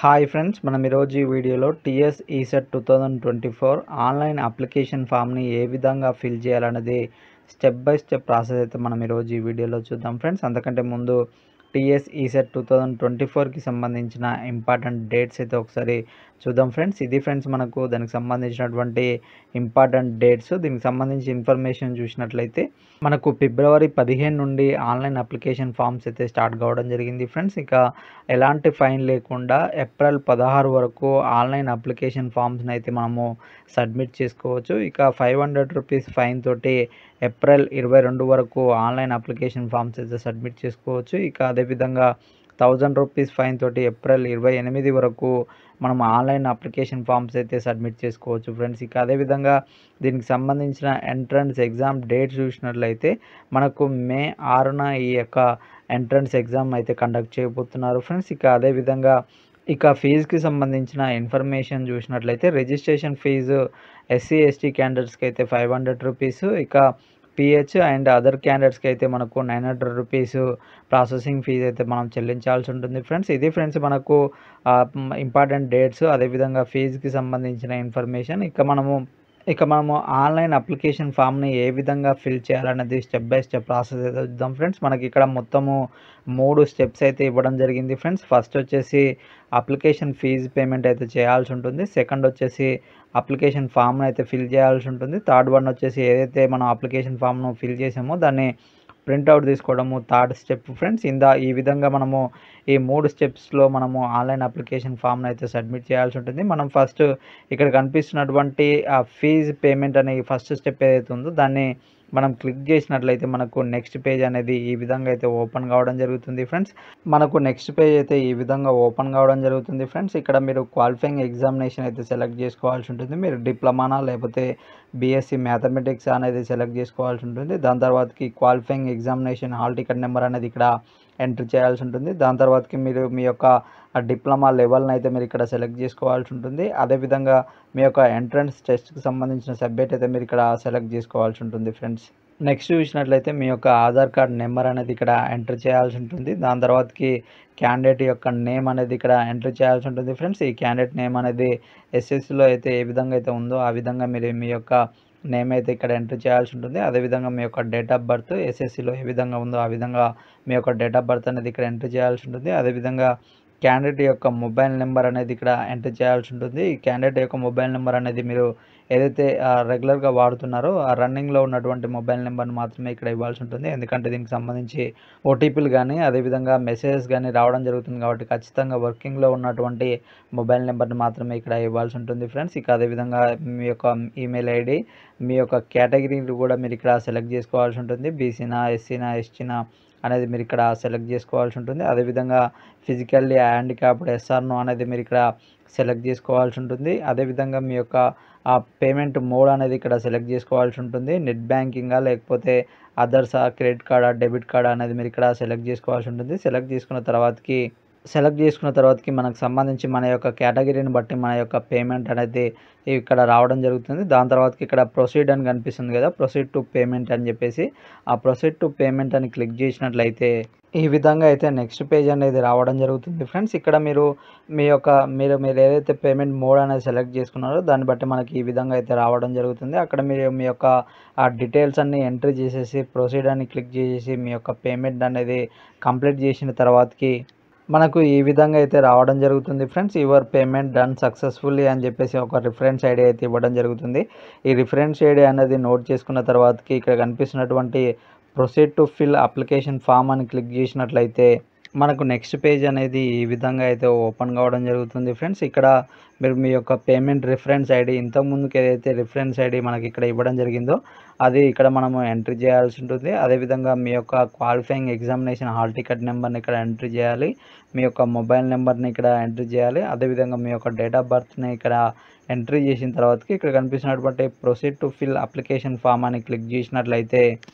Hi friends, మనం ఈరోజు ఈ వీడియోలో టీఎస్ ఈసెట్ 2024 ఆన్లైన్ అప్లికేషన్ ఫామ్ని ఏ విధంగా ఫిల్ చేయాలనేది స్టెప్ బై స్టెప్ ప్రాసెస్ అయితే మనం ఈరోజు ఈ వీడియోలో చూద్దాం ఫ్రెండ్స్. అంతకంటే ముందు టీఎస్ ఈసెట్ 2024కి సంబంధించిన ఇంపార్టెంట్ డేట్స్ అయితే ఒకసారి చూద్దాం ఫ్రెండ్స్. ఇది ఫ్రెండ్స్ మనకు దానికి సంబంధించినటువంటి ఇంపార్టెంట్ డేట్స్. దీనికి సంబంధించి ఇన్ఫర్మేషన్ చూసినట్లయితే మనకు ఫిబ్రవరి 15 నుండి ఆన్లైన్ అప్లికేషన్ ఫామ్స్ అయితే స్టార్ట్ కావడం జరిగింది ఫ్రెండ్స్. ఇక ఎలాంటి ఫైన్ లేకుండా ఏప్రిల్ 16 వరకు ఆన్లైన్ అప్లికేషన్ ఫామ్స్ని అయితే మనము సబ్మిట్ చేసుకోవచ్చు. ఇక 500 రూపీస్ ఫైన్ తోటి ఏప్రిల్ 22 వరకు ఆన్లైన్ అప్లికేషన్ ఫామ్స్ అయితే సబ్మిట్ చేసుకోవచ్చు. ఇక అదేవిధంగా 1000 రూపీస్ ఫైన్ తోటి ఏప్రిల్ 28 వరకు మనం ఆన్లైన్ అప్లికేషన్ ఫామ్స్ అయితే సబ్మిట్ చేసుకోవచ్చు ఫ్రెండ్స్. ఇక అదేవిధంగా దీనికి సంబంధించిన ఎంట్రన్స్ ఎగ్జామ్ డేట్ చూసినట్లయితే మనకు మే 6న ఈ యొక్క ఎంట్రన్స్ ఎగ్జామ్ అయితే కండక్ట్ చేయబోతున్నారు ఫ్రెండ్స్. ఇక అదేవిధంగా ఫీజుకి సంబంధించిన ఇన్ఫర్మేషన్ చూసినట్లయితే రిజిస్ట్రేషన్ ఫీజు ఎస్సీ ఎస్టీ క్యాండిడేట్స్కి అయితే 500 రూపీస్, ఇక పిహెచ్ అండ్ అదర్ క్యాండిడేట్స్కి అయితే మనకు 900 రూపీస్ ప్రాసెసింగ్ ఫీజు అయితే మనం చెల్లించాల్సి ఉంటుంది ఫ్రెండ్స్. ఇది ఫ్రెండ్స్ మనకు ఇంపార్టెంట్ డేట్స్, అదేవిధంగా ఫీజుకి సంబంధించిన ఇన్ఫర్మేషన్. ఇక మనము ఆన్లైన్ అప్లికేషన్ ఫామ్ని ఏ విధంగా ఫిల్ చేయాలనేది స్టెప్ బై స్టెప్ ప్రాసెస్ అయితే చూద్దాం ఫ్రెండ్స్. మనకి ఇక్కడ మొత్తము 3 స్టెప్స్ అయితే ఇవ్వడం జరిగింది ఫ్రెండ్స్. ఫస్ట్ వచ్చేసి అప్లికేషన్ ఫీజు పేమెంట్ అయితే చేయాల్సి ఉంటుంది. సెకండ్ వచ్చేసి అప్లికేషన్ ఫామ్ని అయితే ఫిల్ చేయాల్సి ఉంటుంది. థర్డ్ వన్ వచ్చేసి ఏదైతే మనం అప్లికేషన్ ఫామ్ను ఫిల్ చేసామో దాన్ని ప్రింట్అవుట్ తీసుకోవడము థర్డ్ స్టెప్ ఫ్రెండ్స్. ఈ విధంగా మనము ఈ 3 స్టెప్స్లో మనము ఆన్లైన్ అప్లికేషన్ ఫామ్ని అయితే సబ్మిట్ చేయాల్సి ఉంటుంది. మనం ఫస్ట్ ఇక్కడ కనిపిస్తున్నటువంటి ఆ ఫీజు పేమెంట్ అనే ఫస్ట్ స్టెప్ ఏదైతే ఉందో దాన్ని మనం క్లిక్ చేసినట్లయితే మనకు నెక్స్ట్ పేజ్ అనేది ఈ విధంగా అయితే ఓపెన్ కావడం జరుగుతుంది ఫ్రెండ్స్. మనకు నెక్స్ట్ పేజ్ అయితే ఈ విధంగా ఓపెన్ కావడం జరుగుతుంది ఫ్రెండ్స్. ఇక్కడ మీరు క్వాలిఫైయింగ్ ఎగ్జామినేషన్ అయితే సెలెక్ట్ చేసుకోవాల్సి ఉంటుంది. మీరు డిప్లొమానా లేకపోతే బీఎస్సీ మ్యాథమెటిక్స్ అనేది సెలెక్ట్ చేసుకోవాల్సి ఉంటుంది. దాని తర్వాతకి qualifying examination hall ticket number అనేది ఇక్కడ ఎంటర్ చేయాల్సి ఉంటుంది. దాని తర్వాతకి మీరు మీ యొక్క డిప్లొమా లెవెల్ని అయితే మీరు ఇక్కడ సెలెక్ట్ చేసుకోవాల్సి ఉంటుంది. అదేవిధంగా మీ యొక్క ఎంట్రన్స్ టెస్ట్కి సంబంధించిన సబ్జెక్ట్ అయితే మీరు ఇక్కడ సెలెక్ట్ చేసుకోవాల్సి ఉంటుంది ఫ్రెండ్స్. నెక్స్ట్ చూసినట్లయితే మీ యొక్క ఆధార్ కార్డ్ నెంబర్ అనేది ఇక్కడ ఎంటర్ చేయాల్సి ఉంటుంది. దాని తర్వాతకి క్యాండిడేట్ యొక్క నేమ్ అనేది ఇక్కడ ఎంటర్ చేయాల్సి ఉంటుంది ఫ్రెండ్స్. ఈ క్యాండిడేట్ నేమ్ అనేది ఎస్ఎస్సిలో అయితే ఏ విధంగా అయితే ఉందో ఆ విధంగా మీరు మీ యొక్క నేమ్ అయితే ఇక్కడ ఎంటర్ చేయాల్సి ఉంటుంది. అదేవిధంగా మీ యొక్క డేట్ ఆఫ్ బర్త్ ఎస్ఎస్సిలో ఏ విధంగా ఉందో ఆ విధంగా మీ యొక్క డేట్ ఆఫ్ బర్త్ అనేది ఇక్కడ ఎంటర్ చేయాల్సి ఉంటుంది. అదేవిధంగా క్యాండిడేట్ యొక్క మొబైల్ నెంబర్ అనేది ఇక్కడ ఎంటర్ చేయాల్సి ఉంటుంది. ఈ క్యాండిడేట్ యొక్క మొబైల్ నెంబర్ అనేది మీరు ఏదైతే రెగ్యులర్గా వాడుతున్నారో ఆ రన్నింగ్లో ఉన్నటువంటి మొబైల్ నెంబర్ని మాత్రమే ఇక్కడ ఇవ్వాల్సి ఉంటుంది. ఎందుకంటే దీనికి సంబంధించి ఓటీపీలు కానీ అదేవిధంగా మెసేజెస్ కానీ రావడం జరుగుతుంది కాబట్టి ఖచ్చితంగా వర్కింగ్లో ఉన్నటువంటి మొబైల్ నెంబర్ని మాత్రమే ఇక్కడ ఇవ్వాల్సి ఉంటుంది ఫ్రెండ్స్. ఇక అదేవిధంగా మీ యొక్క ఈమెయిల్ ఐడి, మీ యొక్క కేటగిరీలు కూడా మీరు ఇక్కడ సెలెక్ట్ చేసుకోవాల్సి ఉంటుంది. బీసీనా, ఎస్సీనా, ఎస్టీనా అనేది మీరు ఇక్కడ సెలెక్ట్ చేసుకోవాల్సి ఉంటుంది. అదేవిధంగా ఫిజికల్లీ హ్యాండిక్యాప్డ్ ఎస్ఆర్నో అనేది మీరు ఇక్కడ సెలెక్ట్ చేసుకోవాల్సి ఉంటుంది. అదేవిధంగా మీ యొక్క పేమెంట్ మోడ్ అనేది ఇక్కడ సెలెక్ట్ చేసుకోవాల్సి ఉంటుంది. నెట్ బ్యాంకింగా లేకపోతే అదర్సా, క్రెడిట్ కార్డా, డెబిట్ కార్డా అనేది మీరు ఇక్కడ సెలెక్ట్ చేసుకోవాల్సి ఉంటుంది. సెలెక్ట్ చేసుకున్న తర్వాతకి మనకు సంబంధించి మన యొక్క కేటగిరీని బట్టి మన యొక్క పేమెంట్ అనేది ఇక్కడ రావడం జరుగుతుంది. దాని తర్వాతకి ఇక్కడ ప్రొసీడ్ అని కనిపిస్తుంది కదా, ప్రొసీడ్ టు పేమెంట్ అని చెప్పేసి ఆ ప్రొసీడ్ టు పేమెంట్ అని క్లిక్ చేసినట్లయితే ఈ విధంగా అయితే నెక్స్ట్ పేజ్ అనేది రావడం జరుగుతుంది ఫ్రెండ్స్. ఇక్కడ మీరు ఏదైతే పేమెంట్ మోడ్ అనేది సెలెక్ట్ చేసుకున్నారో దాన్ని బట్టి మనకి ఈ విధంగా అయితే రావడం జరుగుతుంది. అక్కడ మీరు మీ యొక్క ఆ డీటెయిల్స్ అన్ని ఎంట్రీ చేసేసి ప్రొసీడ్ అని క్లిక్ చేసేసి మీ యొక్క పేమెంట్ అనేది కంప్లీట్ చేసిన తర్వాతకి మనకు ఈ విధంగా అయితే రావడం జరుగుతుంది friends. Your payment done successfully అని చెప్పేసి ఒక రిఫరెన్స్ ఐడి అయితే ఇవ్వడం జరుగుతుంది. ఈ రిఫరెన్స్ ఐడి అనేది నోట్ చేసుకున్న తర్వాతకి ఇక్కడ కనిపిస్తున్నటువంటి proceed to fill application form అని క్లిక్ చేసినట్లయితే మనకు నెక్స్ట్ పేజ్ అనేది ఈ విధంగా అయితే ఓపెన్ కావడం జరుగుతుంది ఫ్రెండ్స్. ఇక్కడ మీరు మీ యొక్క పేమెంట్ రిఫరెన్స్ ఐడి, ఇంతకుముందుకు ఏదైతే రిఫరెన్స్ ఐడి మనకి ఇక్కడ ఇవ్వడం జరిగిందో అది ఇక్కడ మనము ఎంట్రీ చేయాల్సి ఉంటుంది. అదేవిధంగా మీ యొక్క క్వాలిఫైయింగ్ ఎగ్జామినేషన్ హాల్ టికెట్ నెంబర్ని ఇక్కడ ఎంట్రీ చేయాలి. మీ యొక్క మొబైల్ నెంబర్ని ఇక్కడ ఎంట్రీ చేయాలి. అదేవిధంగా మీ యొక్క డేట్ ఆఫ్ బర్త్ని ఇక్కడ ఎంట్రీ చేసిన తర్వాతకి ఇక్కడ కనిపిస్తున్నటువంటి proceed to fill application form అని క్లిక్ చేసినట్లయితే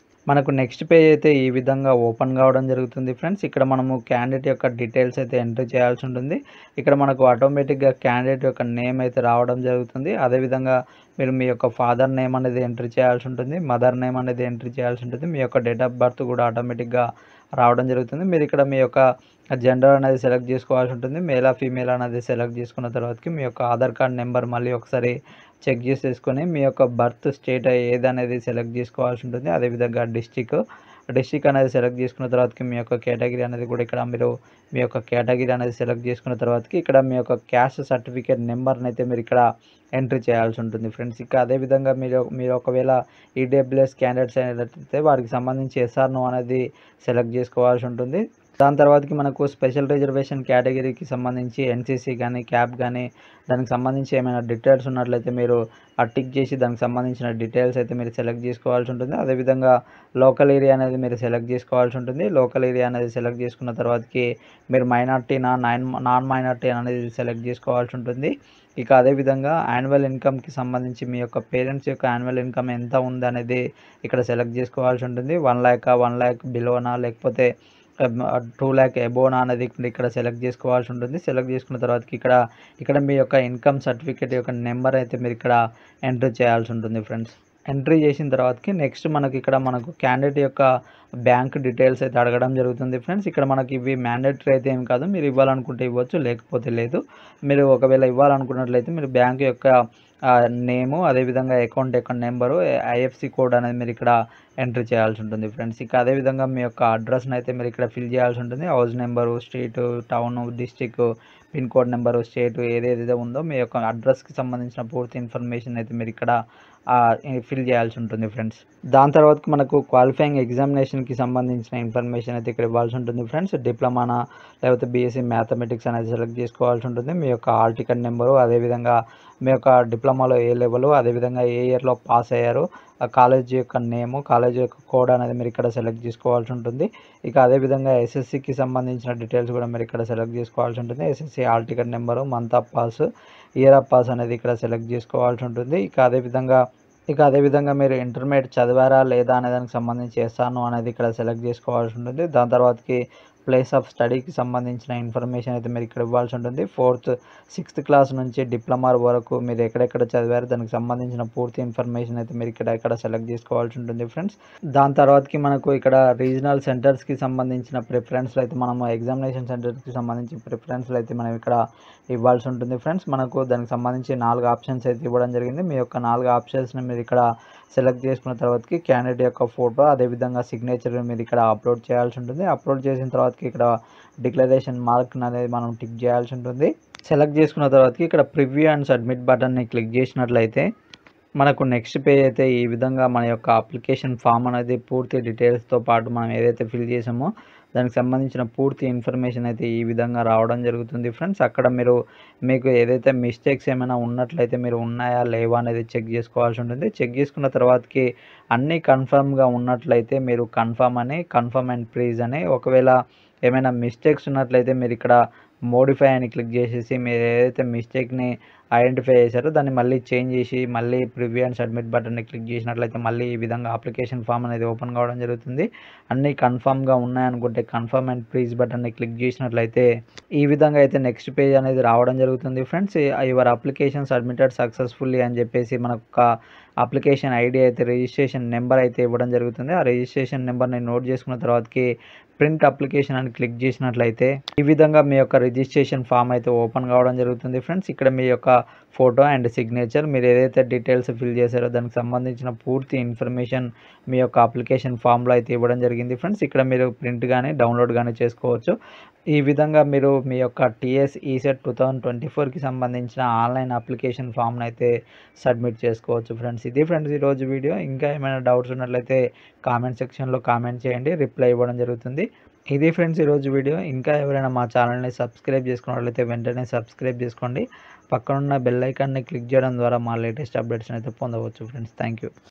మనకు నెక్స్ట్ పేజ్ అయితే ఈ విధంగా ఓపెన్ కావడం జరుగుతుంది ఫ్రెండ్స్. ఇక్కడ మనము క్యాండిడేట్ యొక్క డీటెయిల్స్ అయితే ఎంటర్ చేయాల్సి ఉంటుంది. ఇక్కడ మనకు ఆటోమేటిక్గా క్యాండిడేట్ యొక్క నేమ్ అయితే రావడం జరుగుతుంది. అదేవిధంగా మీరు మీ యొక్క ఫాదర్ నేమ్ అనేది ఎంటర్ చేయాల్సి ఉంటుంది, మదర్ నేమ్ అనేది ఎంటర్ చేయాల్సి ఉంటుంది. మీ యొక్క డేట్ ఆఫ్ బర్త్ కూడా ఆటోమేటిక్గా రావడం జరుగుతుంది. మీరు ఇక్కడ మీ యొక్క జెండర్ అనేది సెలెక్ట్ చేసుకోవాల్సి ఉంటుంది. మేలా, ఫీమేల్ అనేది సెలెక్ట్ చేసుకున్న తర్వాతకి మీ యొక్క ఆధార్ కార్డ్ నెంబర్ మళ్ళీ ఒకసారి చెక్ చేసేసుకొని మీ యొక్క బర్త్ స్టేట్ ఏదనేది సెలెక్ట్ చేసుకోవాల్సి ఉంటుంది. అదేవిధంగా డిస్ట్రిక్ట్ అనేది సెలెక్ట్ చేసుకున్న తర్వాతకి మీ యొక్క కేటగిరీ అనేది కూడా ఇక్కడ మీరు మీ యొక్క కేటగిరీ అనేది సెలెక్ట్ చేసుకున్న తర్వాతకి ఇక్కడ మీ యొక్క క్యాస్ట్ సర్టిఫికేట్ నెంబర్ని అయితే మీరు ఇక్కడ ఎంట్రీ చేయాల్సి ఉంటుంది ఫ్రెండ్స్. ఇక అదేవిధంగా మీరు ఒకవేళ ఈడబ్ల్యూఎస్ క్యాండిడేట్స్ అయినట్లయితే వారికి సంబంధించి ఎస్ఆర్ నో అనేది సెలెక్ట్ చేసుకోవాల్సి ఉంటుంది. దాని తర్వాతకి మనకు స్పెషల్ రిజర్వేషన్ కేటగిరీకి సంబంధించి ఎన్సీసీ కానీ, క్యాప్ కానీ దానికి సంబంధించి ఏమైనా డీటెయిల్స్ ఉన్నట్లయితే మీరు టిక్ చేసి దానికి సంబంధించిన డీటెయిల్స్ అయితే మీరు సెలెక్ట్ చేసుకోవాల్సి ఉంటుంది. అదేవిధంగా లోకల్ ఏరియా అనేది మీరు సెలెక్ట్ చేసుకోవాల్సి ఉంటుంది. లోకల్ ఏరియా అనేది సెలెక్ట్ చేసుకున్న తర్వాతకి మీరు మైనార్టీనా నాన్ మైనార్టీ అనేది సెలెక్ట్ చేసుకోవాల్సి ఉంటుంది. ఇక అదేవిధంగా యాన్యువల్ ఇన్కమ్కి సంబంధించి మీ యొక్క పేరెంట్స్ యొక్క యాన్యువల్ ఇన్కమ్ ఎంత ఉందనేది ఇక్కడ సెలెక్ట్ చేసుకోవాల్సి ఉంటుంది. 1 lakh, 1 lakh బిలోనా లేకపోతే 2 lakh అబోనా అనేది ఇక్కడ సెలెక్ట్ చేసుకోవాల్సి ఉంటుంది. సెలెక్ట్ చేసుకున్న తర్వాతకి ఇక్కడ మీ యొక్క ఇన్కమ్ సర్టిఫికేట్ యొక్క నెంబర్ అయితే మీరు ఇక్కడ ఎంట్రీ చేయాల్సి ఉంటుంది ఫ్రెండ్స్. ఎంట్రీ చేసిన తర్వాతకి నెక్స్ట్ మనకు క్యాండిడేట్ యొక్క బ్యాంక్ డీటెయిల్స్ అయితే అడగడం జరుగుతుంది ఫ్రెండ్స్. ఇక్కడ మనకి ఇవి మ్యాండేటరీ అయితే ఏం కాదు, మీరు ఇవ్వాలనుకుంటే ఇవ్వచ్చు, లేకపోతే లేదు. మీరు ఒకవేళ ఇవ్వాలనుకున్నట్లయితే మీరు బ్యాంక్ యొక్క నేము, అదేవిధంగా అకౌంట్ యొక్క నెంబరు, ఐఎఫ్సి కోడ్ అనేది మీరు ఇక్కడ ఎంట్రీ చేయాల్సి ఉంటుంది ఫ్రెండ్స్. ఇక అదేవిధంగా మీ యొక్క అడ్రస్ని అయితే మీరు ఇక్కడ ఫిల్ చేయాల్సి ఉంటుంది. House number, street, town, district, pin code number, state ఏదేదైతే ఉందో మీ యొక్క అడ్రస్కి సంబంధించిన పూర్తి ఇన్ఫర్మేషన్ అయితే మీరు ఇక్కడ ఫిల్ చేయాల్సి ఉంటుంది ఫ్రెండ్స్. దాని తర్వాత మనకు క్వాలిఫైయింగ్ ఎగ్జామినేషన్కి సంబంధించిన ఇన్ఫర్మేషన్ అయితే ఇక్కడ ఇవ్వాల్సి ఉంటుంది ఫ్రెండ్స్. డిప్లొమానా లేకపోతే బీఎస్సీ మ్యాథమెటిక్స్ అనేది సెలెక్ట్ చేసుకోవాల్సి ఉంటుంది. మీ యొక్క హాల్ టికెట్ నెంబరు, అదేవిధంగా మీ యొక్క డిప్లొమాలో ఏ లెవెల్, అదేవిధంగా ఏ ఇయర్లో పాస్ అయ్యారు, కాలేజ్ యొక్క నేము, కాలేజ్ యొక్క కోడ్ అనేది మీరు ఇక్కడ సెలెక్ట్ చేసుకోవాల్సి ఉంటుంది. ఇక అదేవిధంగా ఎస్ఎస్సికి సంబంధించిన డీటెయిల్స్ కూడా మీరు ఇక్కడ సెలెక్ట్ చేసుకోవాల్సి ఉంటుంది. SSC hall ticket number, month of pass, year of pass అనేది ఇక్కడ సెలెక్ట్ చేసుకోవాల్సి ఉంటుంది. ఇక అదేవిధంగా మీరు ఇంటర్మీడియట్ చదివారా లేదా అనే దానికి సంబంధించి ఎస్ఆర్ నో అనేది ఇక్కడ సెలెక్ట్ చేసుకోవాల్సి ఉంటుంది. దాని తర్వాతకి ప్లేస్ ఆఫ్ స్టడీకి సంబంధించిన ఇన్ఫర్మేషన్ అయితే మీరు ఇక్కడ ఇవ్వాల్సి ఉంటుంది. 4th, 6th క్లాస్ నుంచి డిప్లొమా వరకు మీరు ఎక్కడెక్కడ చదివారు దానికి సంబంధించిన పూర్తి ఇన్ఫర్మేషన్ అయితే మీరు ఇక్కడ సెలెక్ట్ చేసుకోవాల్సి ఉంటుంది ఫ్రెండ్స్. దాని తర్వాతకి మనకు ఇక్కడ రీజనల్ సెంటర్స్కి సంబంధించిన ప్రిఫరెన్స్లు అయితే మనము ఎగ్జామినేషన్ సెంటర్స్కి సంబంధించి ప్రిఫరెన్స్లు అయితే మనం ఇక్కడ ఇవ్వాల్సి ఉంటుంది ఫ్రెండ్స్. మనకు దానికి సంబంధించి 4 ఆప్షన్స్ అయితే ఇవ్వడం జరిగింది. మీ యొక్క 4 ఆప్షన్స్ని మీరు ఇక్కడ సెలెక్ట్ చేసుకున్న తర్వాతకి క్యాండిడేట్ యొక్క ఫోటో, అదేవిధంగా సిగ్నేచర్ మీరు ఇక్కడ అప్లోడ్ చేయాల్సి ఉంటుంది. అప్లోడ్ చేసిన తర్వాతకి ఇక్కడ డిక్లరేషన్ మార్క్ అనేది మనం టిక్ చేయాల్సి ఉంటుంది. సెలెక్ట్ చేసుకున్న తర్వాతకి ఇక్కడ ప్రివ్యూ అండ్ సబ్మిట్ బటన్ని క్లిక్ చేసినట్లయితే మనకు నెక్స్ట్ పేజ్ అయితే ఈ విధంగా మన యొక్క అప్లికేషన్ ఫామ్ అనేది పూర్తి డీటెయిల్స్తో పాటు మనం ఏదైతే ఫిల్ చేసామో దానికి సంబంధించిన పూర్తి ఇన్ఫర్మేషన్ అయితే ఈ విధంగా రావడం జరుగుతుంది ఫ్రెండ్స్. అక్కడ మీకు ఏదైతే మిస్టేక్స్ ఏమైనా ఉన్నట్లయితే మీరు ఉన్నాయా లేవా అనేది చెక్ చేసుకోవాల్సి ఉంటుంది. చెక్ చేసుకున్న తర్వాతకి అన్నీ కన్ఫర్మ్గా ఉన్నట్లయితే మీరు కన్ఫర్మ్ అండ్ ప్లీజ్ అని, ఒకవేళ ఏమైనా మిస్టేక్స్ ఉన్నట్లయితే మీరు ఇక్కడ మోడిఫై అని క్లిక్ చేసేసి మీరు ఏదైతే మిస్టేక్ని ఐడెంటిఫై చేశారో దాన్ని మళ్ళీ చేంజ్ చేసి మళ్ళీ ప్రివ్యూ అండ్ సబ్మిట్ బటన్ని క్లిక్ చేసినట్లయితే మళ్ళీ ఈ విధంగా అప్లికేషన్ ఫామ్ అనేది ఓపెన్ కావడం జరుగుతుంది. అన్నీ కన్ఫర్మ్గా ఉన్నాయనుకుంటే కన్ఫర్మ్ అండ్ ప్లీజ్ బటన్ని క్లిక్ చేసినట్లయితే ఈ విధంగా అయితే నెక్స్ట్ పేజ్ అనేది రావడం జరుగుతుంది friends. Your application submitted successfully అని చెప్పేసి మనకు ఒక అప్లికేషన్ ఐడి అయితే రిజిస్ట్రేషన్ నెంబర్ అయితే ఇవ్వడం జరుగుతుంది. ఆ రిజిస్ట్రేషన్ నెంబర్ని నోట్ చేసుకున్న తర్వాతకి ప్రింట్ అప్లికేషన్ అని క్లిక్ చేసినట్లయితే ఈ విధంగా మీ యొక్క రిజిస్ట్రేషన్ ఫామ్ అయితే ఓపెన్ కావడం జరుగుతుంది ఫ్రెండ్స్. ఇక్కడ మీ యొక్క ఫోటో అండ్ సిగ్నేచర్, మీరు ఏదైతే డీటెయిల్స్ ఫిల్ చేశారో దానికి సంబంధించిన పూర్తి ఇన్ఫర్మేషన్ మీ యొక్క అప్లికేషన్ ఫామ్లో అయితే ఇవ్వడం జరిగింది ఫ్రెండ్స్. ఇక్కడ మీరు ప్రింట్ కానీ డౌన్లోడ్ కానీ చేసుకోవచ్చు. ఈ విధంగా మీరు మీ యొక్క టీఎస్ ఈసెట్ 2024కి సంబంధించిన ఆన్లైన్ అప్లికేషన్ ఫామ్ని అయితే సబ్మిట్ చేసుకోవచ్చు ఫ్రెండ్స్. ఇది ఫ్రెండ్స్ ఈరోజు వీడియో. ఇంకా ఏమైనా డౌట్స్ ఉన్నట్లయితే కామెంట్ సెక్షన్లో కామెంట్ చేయండి, రిప్లై ఇవ్వడం జరుగుతుంది. ఇది ఫ్రెండ్స్ ఈరోజు వీడియో. ఇంకా ఎవరైనా మా ఛానల్ని సబ్స్క్రైబ్ చేసుకున్నట్లయితే వెంటనే సబ్స్క్రైబ్ చేసుకోండి. పక్కనున్న బెల్ ఐకాన్ని క్లిక్ చేయడం ద్వారా మా లేటెస్ట్ అప్డేట్స్ని అయితే పొందవచ్చు ఫ్రెండ్స్. Thank you.